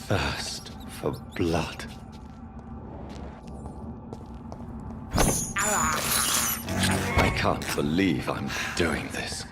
thirst for blood. I can't believe I'm doing this.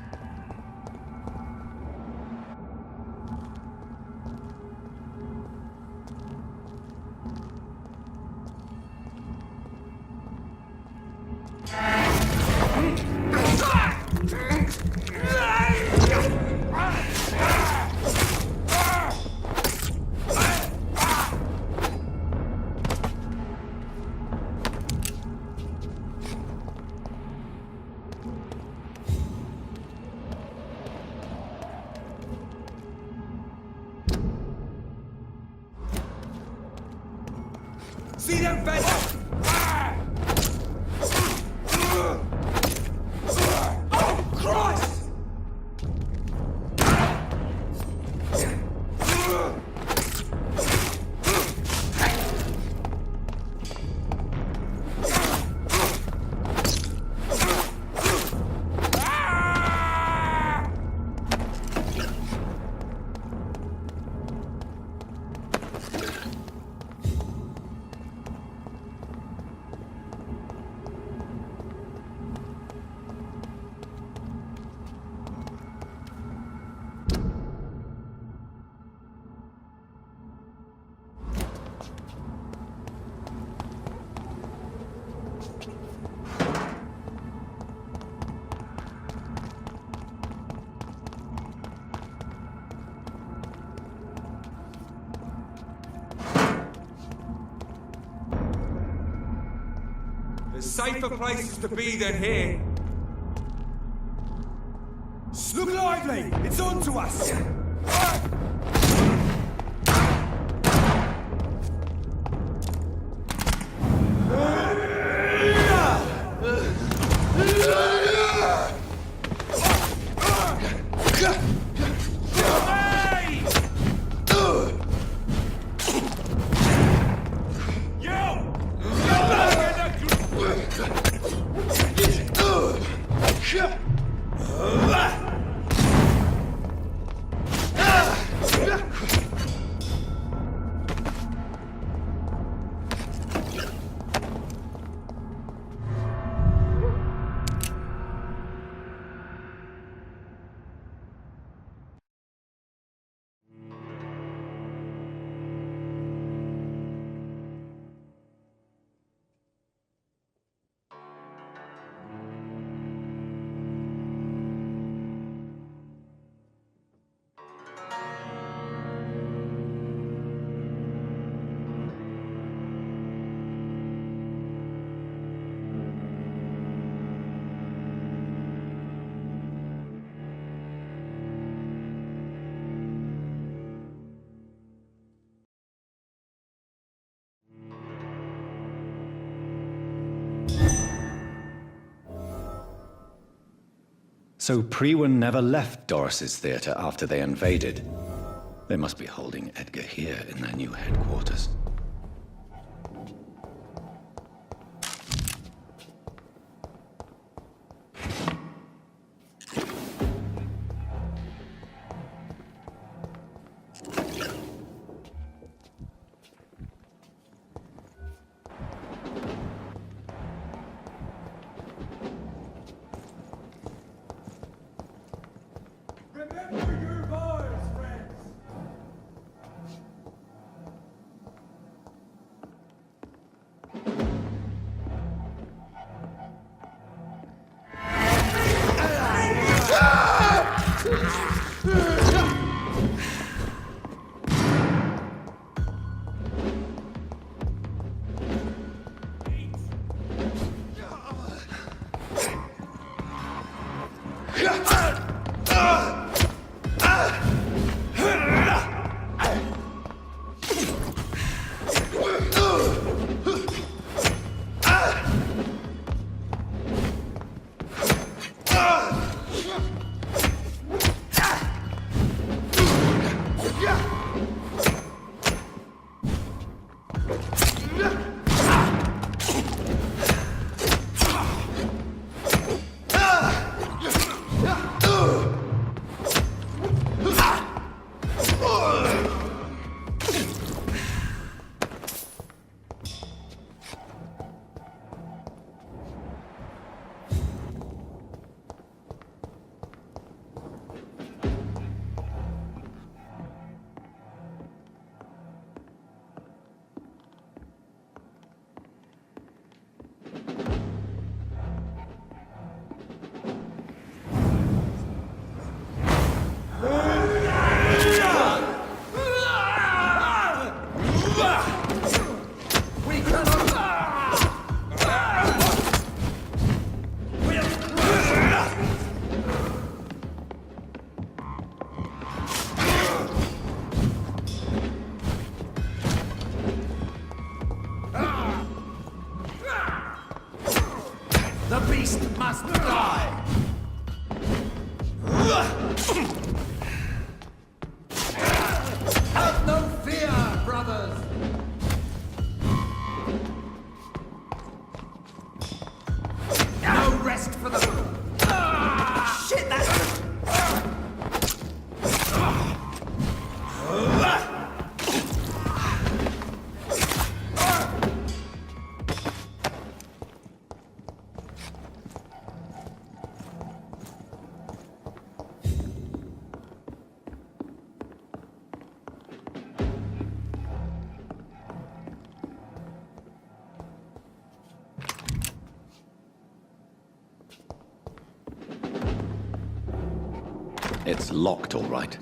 See them fellas! Oh, Christ! There's safer places to be than here. Look lively! It's on to us! So Priwen never left Doris's theater after they invaded. They must be holding Edgar here in their new headquarters. Remember your vows, friends! It's locked, all right.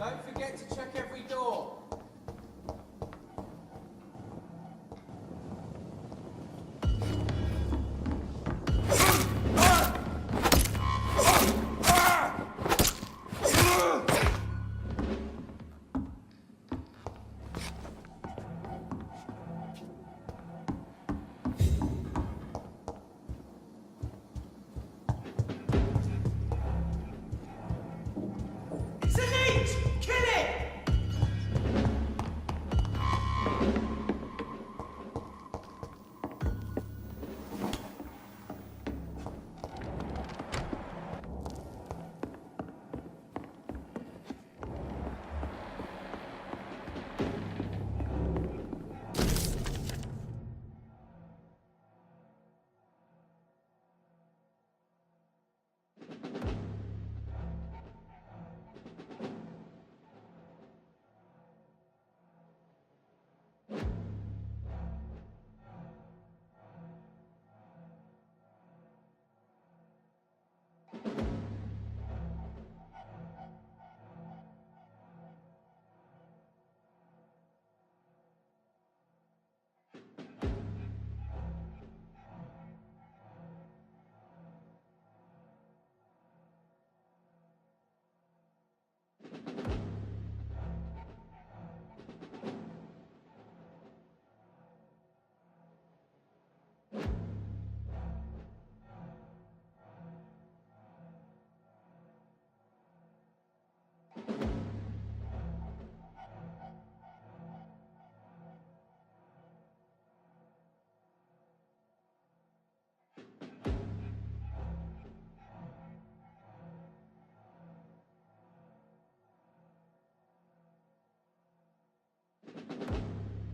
Don't forget to check every door.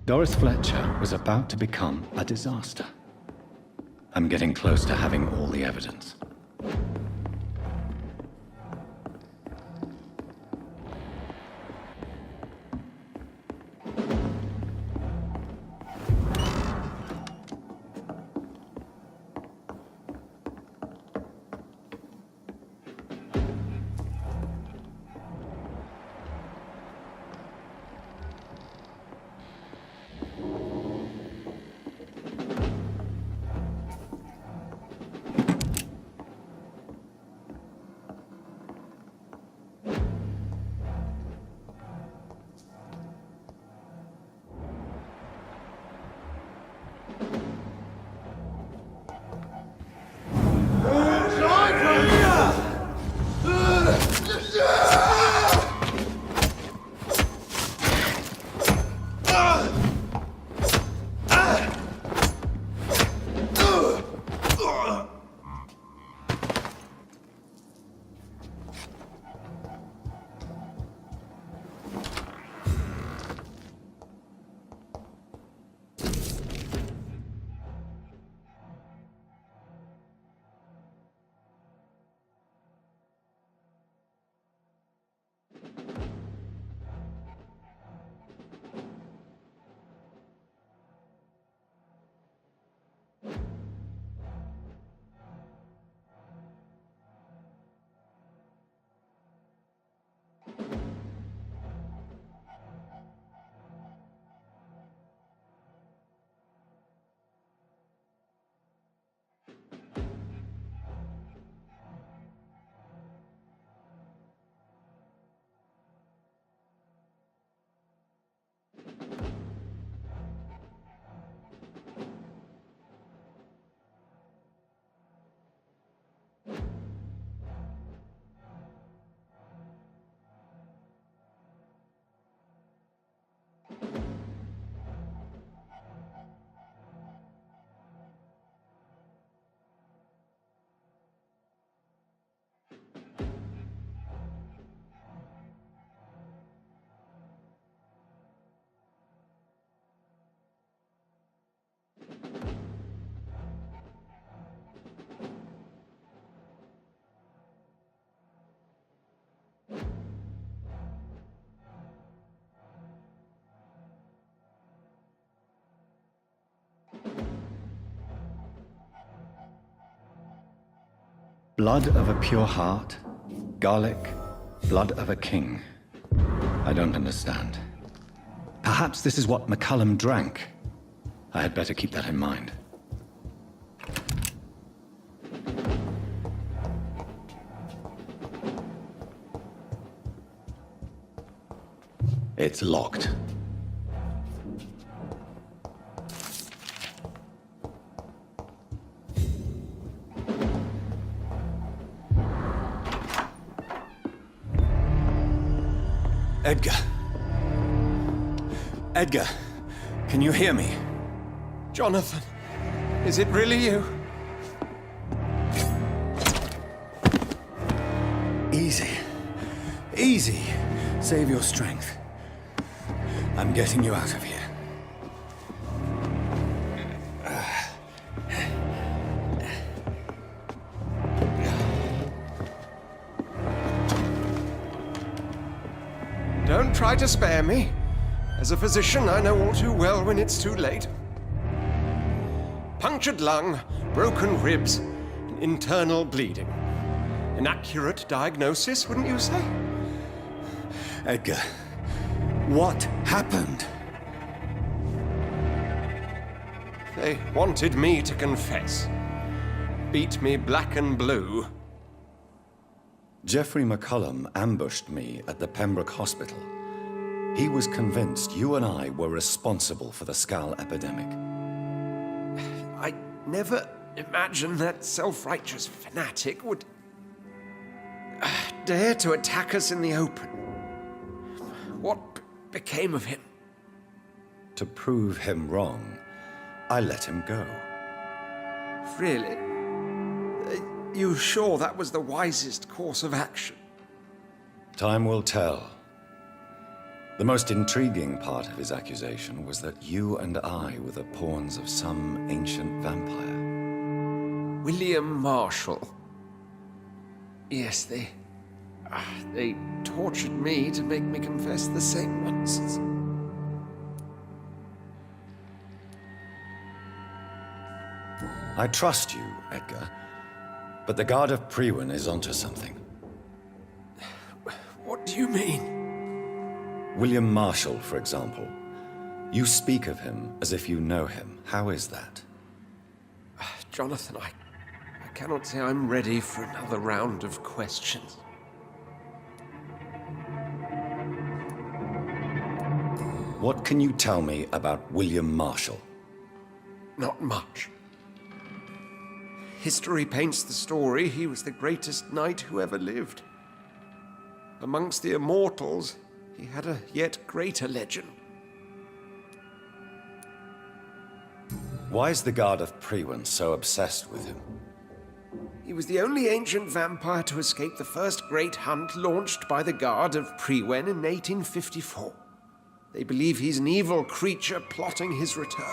Doris Fletcher was about to become a disaster. I'm getting close to having all the evidence. Blood of a pure heart, garlic, blood of a king. I don't understand. Perhaps this is what McCullum drank. I had better keep that in mind. It's locked. Edgar. Edgar, can you hear me? Jonathan, is it really you? Easy. Easy. Save your strength. I'm getting you out of here. Don't try to spare me. As a physician, I know all too well when it's too late. Punctured lung, broken ribs, and internal bleeding. An accurate diagnosis, wouldn't you say? Edgar, what happened? They wanted me to confess. Beat me black and blue. Jeffrey McCullum ambushed me at the Pembroke Hospital. He was convinced you and I were responsible for the Skal epidemic. I never imagined that self-righteous fanatic would dare to attack us in the open. What became of him? To prove him wrong, I let him go. Really? You sure that was the wisest course of action? Time will tell. The most intriguing part of his accusation was that you and I were the pawns of some ancient vampire. William Marshall. Yes, they tortured me to make me confess the same nonsense. I trust you, Edgar, but the Guard of Priwen is onto something. What do you mean? William Marshall, for example. You speak of him as if you know him. How is that? Jonathan, I cannot say I'm ready for another round of questions. What can you tell me about William Marshall? Not much. History paints the story he was the greatest knight who ever lived. Amongst the immortals, he had a yet greater legend. Why is the Guard of Priwen so obsessed with him? He was the only ancient vampire to escape the first great hunt launched by the Guard of Priwen in 1854. They believe he's an evil creature plotting his return.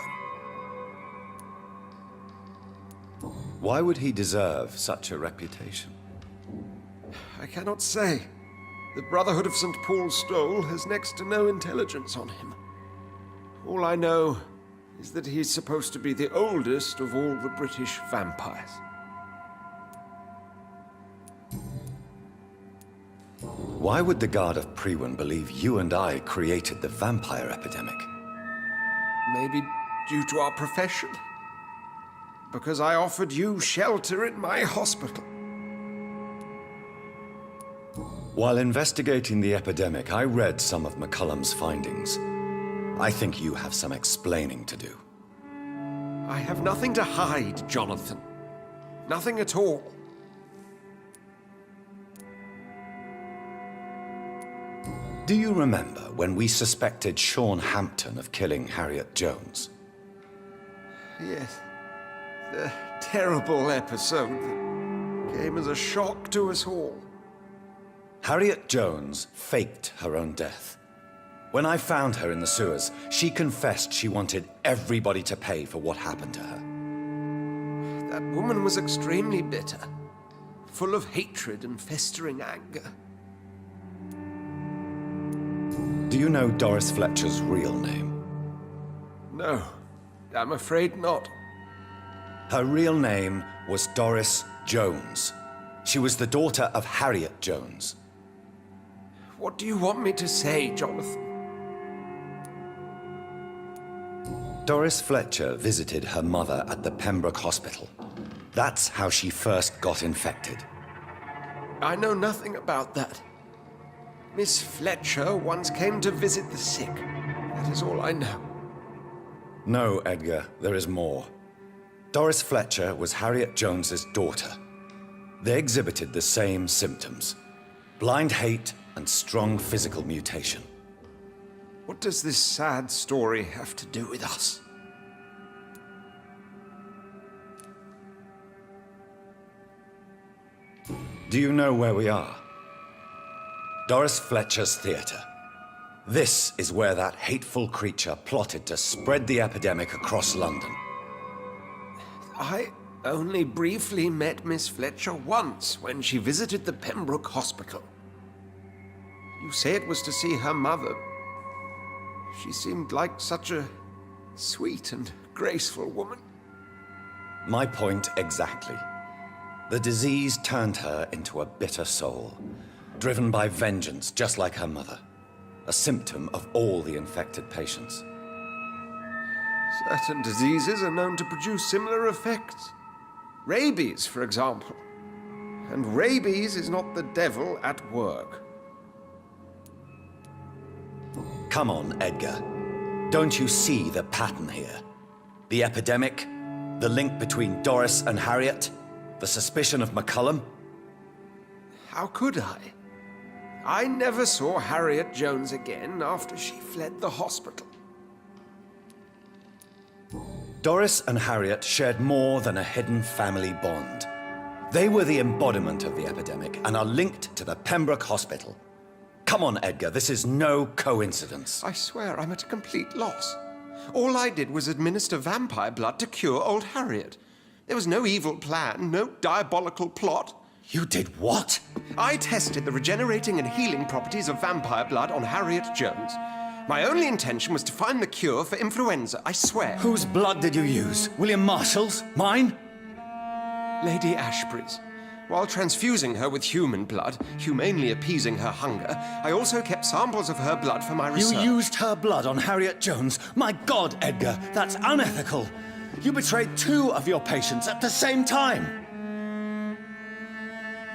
Why would he deserve such a reputation? I cannot say. The Brotherhood of St. Paul's Stole has next to no intelligence on him. All I know is that he's supposed to be the oldest of all the British vampires. Why would the Guard of Priwen believe you and I created the vampire epidemic? Maybe due to our profession. Because I offered you shelter in my hospital. While investigating the epidemic, I read some of McCullum's findings. I think you have some explaining to do. I have nothing to hide, Jonathan. Nothing at all. Do you remember when we suspected Sean Hampton of killing Harriet Jones? Yes. The terrible episode that came as a shock to us all. Harriet Jones faked her own death. When I found her in the sewers, she confessed she wanted everybody to pay for what happened to her. That woman was extremely bitter, full of hatred and festering anger. Do you know Doris Fletcher's real name? No, I'm afraid not. Her real name was Doris Jones. She was the daughter of Harriet Jones. What do you want me to say, Jonathan? Doris Fletcher visited her mother at the Pembroke Hospital. That's how she first got infected. I know nothing about that. Miss Fletcher once came to visit the sick. That is all I know. No, Edgar, there is more. Doris Fletcher was Harriet Jones's daughter. They exhibited the same symptoms: blind hate and strong physical mutation. What does this sad story have to do with us? Do you know where we are? Doris Fletcher's theater. This is where that hateful creature plotted to spread the epidemic across London. I only briefly met Miss Fletcher once when she visited the Pembroke Hospital. You say it was to see her mother. She seemed like such a sweet and graceful woman. My point exactly. The disease turned her into a bitter soul, driven by vengeance just like her mother. A symptom of all the infected patients. Certain diseases are known to produce similar effects. Rabies, for example. And rabies is not the devil at work. Come on, Edgar. Don't you see the pattern here? The epidemic, the link between Doris and Harriet, the suspicion of McCullum? How could I? I never saw Harriet Jones again after she fled the hospital. Doris and Harriet shared more than a hidden family bond. They were the embodiment of the epidemic and are linked to the Pembroke Hospital. Come on, Edgar, this is no coincidence. I swear I'm at a complete loss. All I did was administer vampire blood to cure old Harriet. There was no evil plan, no diabolical plot. You did what? I tested the regenerating and healing properties of vampire blood on Harriet Jones. My only intention was to find the cure for influenza, I swear. Whose blood did you use? William Marshall's? Mine? Lady Ashbury's. While transfusing her with human blood, humanely appeasing her hunger, I also kept samples of her blood for my research. You used her blood on Harriet Jones? My God, Edgar, that's unethical. You betrayed 2 of your patients at the same time.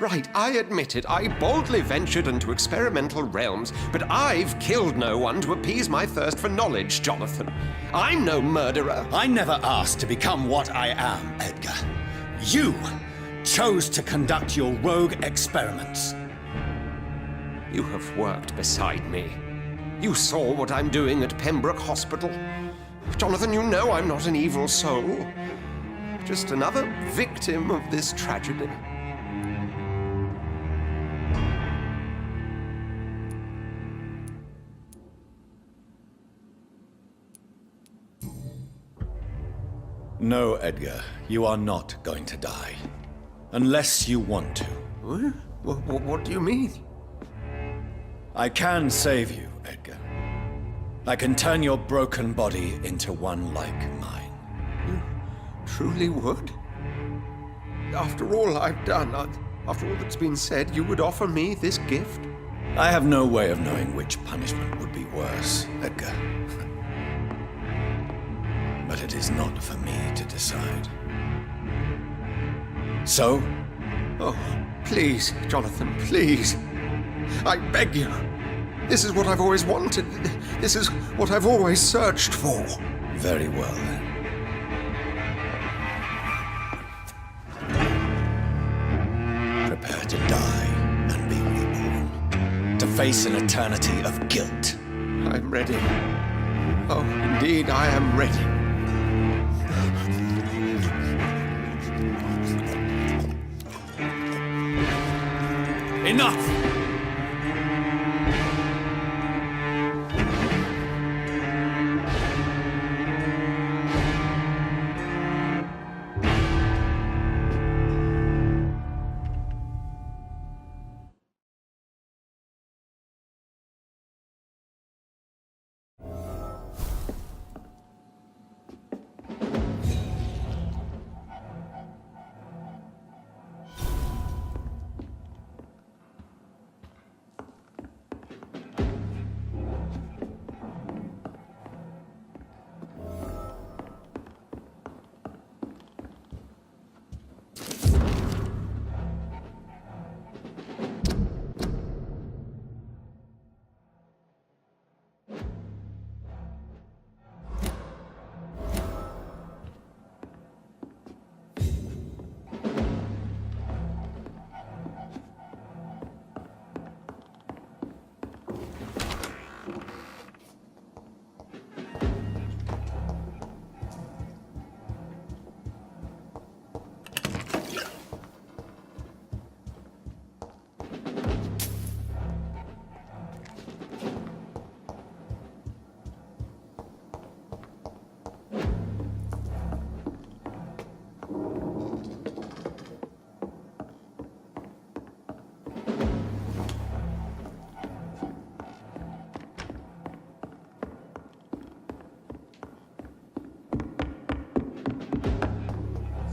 Right, I admit it. I boldly ventured into experimental realms, but I've killed no one to appease my thirst for knowledge, Jonathan. I'm no murderer. I never asked to become what I am, Edgar. You chose to conduct your rogue experiments. You have worked beside me. You saw what I'm doing at Pembroke Hospital. Jonathan, you know I'm not an evil soul. Just another victim of this tragedy. No, Edgar, you are not going to die. Unless you want to. What do you mean? I can save you, Edgar. I can turn your broken body into one like mine. You truly would? After all I've done, after all that's been said, you would offer me this gift? I have no way of knowing which punishment would be worse, Edgar. But it is not for me to decide. So? Oh, please, Jonathan, please. I beg you. This is what I've always wanted. This is what I've always searched for. Very well, then. Prepare to die and be reborn. To face an eternity of guilt. I'm ready. Oh, indeed, I am ready. Enough!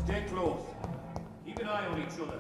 Stay close. Keep an eye on each other.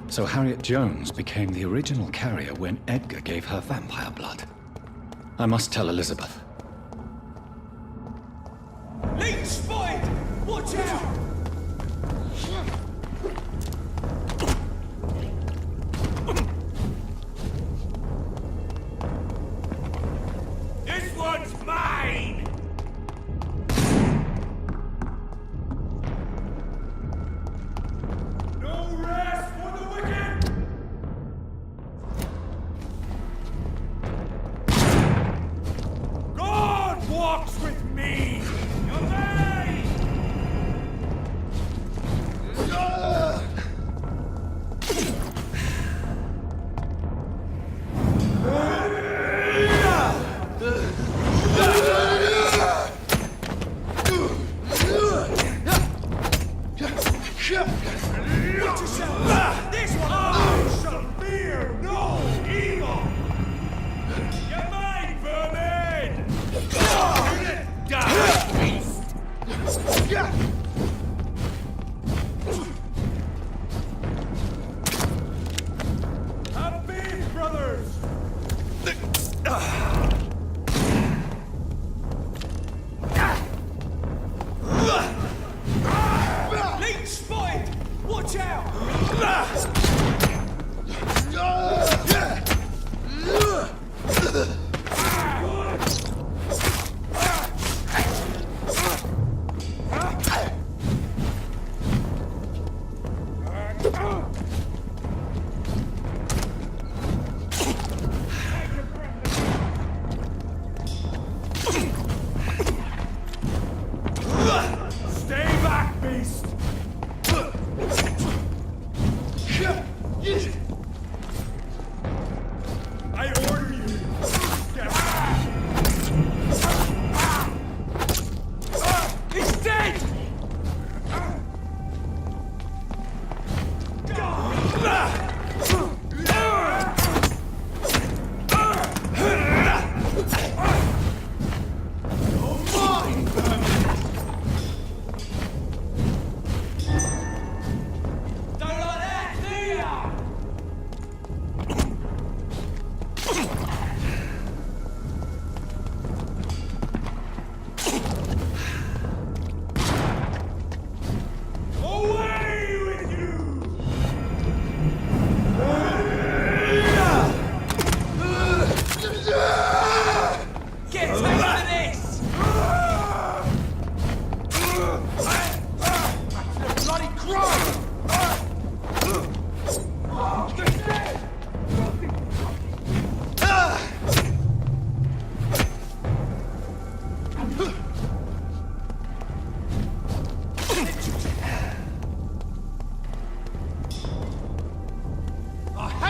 So Harriet Jones became the original carrier when Edgar gave her vampire blood. I must tell Elizabeth. Leech spotted! Watch out! This one's mine! No rest for the wicked! God walks with me! You're mine!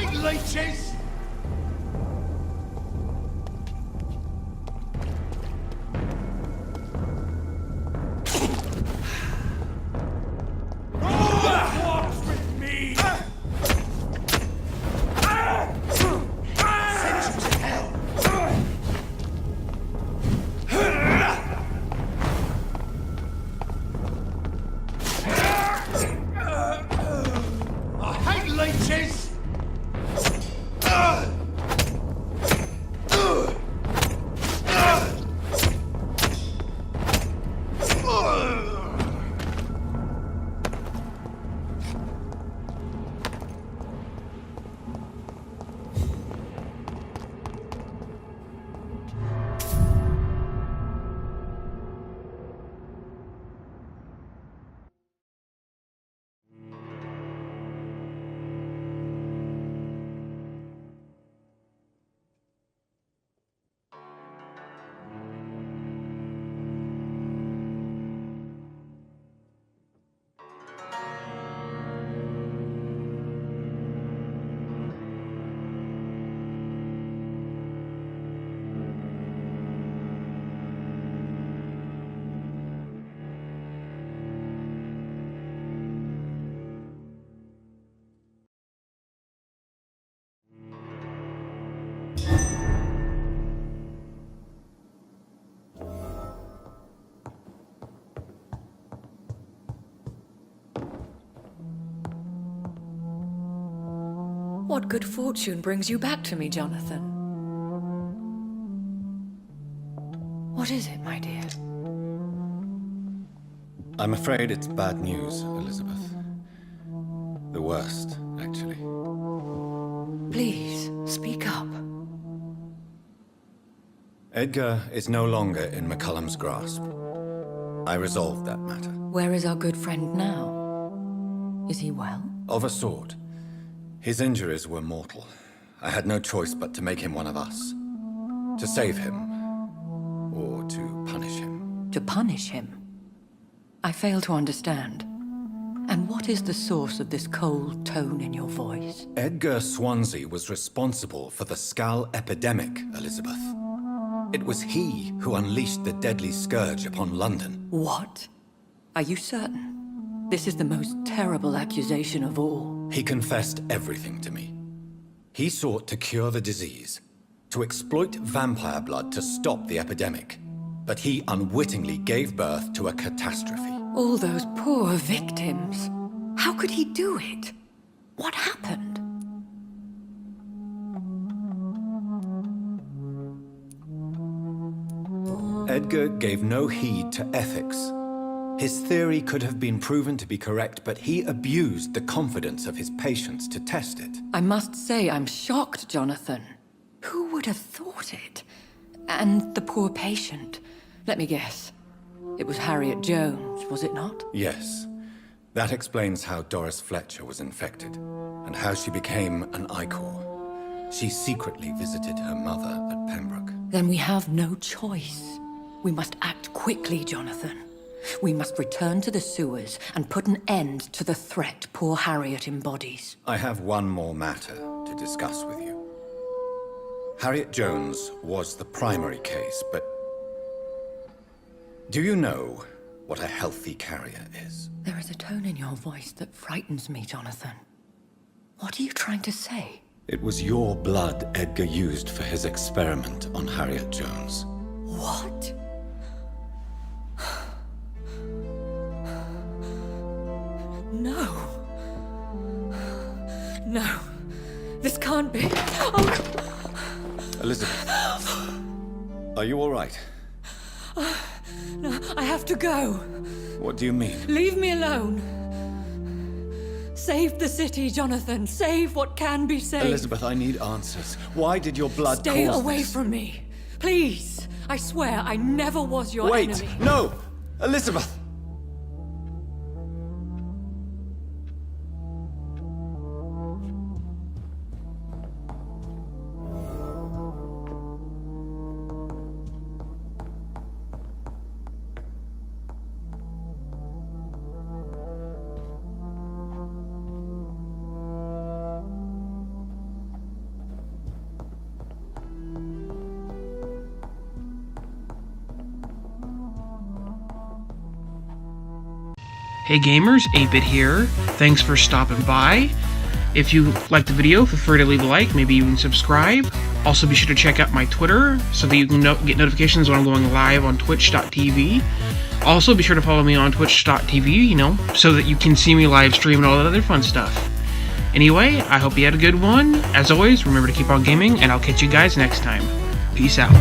hate leeches! Walks with me! Send you to hell! I hate leeches! What good fortune brings you back to me, Jonathan? What is it, my dear? I'm afraid it's bad news, Elizabeth. The worst, actually. Please, speak up. Edgar is no longer in McCullum's grasp. I resolved that matter. Where is our good friend now? Is he well? Of a sort. His injuries were mortal. I had no choice but to make him one of us. To save him, or to punish him. To punish him? I fail to understand. And what is the source of this cold tone in your voice? Edgar Swansea was responsible for the Skull epidemic, Elizabeth. It was he who unleashed the deadly scourge upon London. What? Are you certain? This is the most terrible accusation of all. He confessed everything to me. He sought to cure the disease, to exploit vampire blood to stop the epidemic. But he unwittingly gave birth to a catastrophe. All those poor victims. How could he do it? What happened? Edgar gave no heed to ethics. His theory could have been proven to be correct, but he abused the confidence of his patients to test it. I must say I'm shocked, Jonathan. Who would have thought it? And the poor patient. Let me guess. It was Harriet Jones, was it not? Yes. That explains how Doris Fletcher was infected, and how she became an Ichor. She secretly visited her mother at Pembroke. Then we have no choice. We must act quickly, Jonathan. We must return to the sewers and put an end to the threat poor Harriet embodies. I have one more matter to discuss with you. Harriet Jones was the primary case, but do you know what a healthy carrier is? There is a tone in your voice that frightens me, Jonathan. What are you trying to say? It was your blood Edgar used for his experiment on Harriet Jones. What? No. No. This can't be. Oh. Elizabeth, are you all right? No, I have to go. What do you mean? Leave me alone. Save the city, Jonathan. Save what can be saved. Elizabeth, I need answers. Why did your blood Stay cause away this? from me. Please. I swear I never was your Wait! enemy. No! Elizabeth! Hey gamers, 8-Bit here. Thanks for stopping by. If you liked the video, feel free to leave a like, maybe even subscribe. Also be sure to check out my Twitter so that you can get notifications when I'm going live on twitch.tv. Also be sure to follow me on twitch.tv, so that you can see me live stream and all that other fun stuff. Anyway, I hope you had a good one. As always, remember to keep on gaming, and I'll catch you guys next time. Peace out.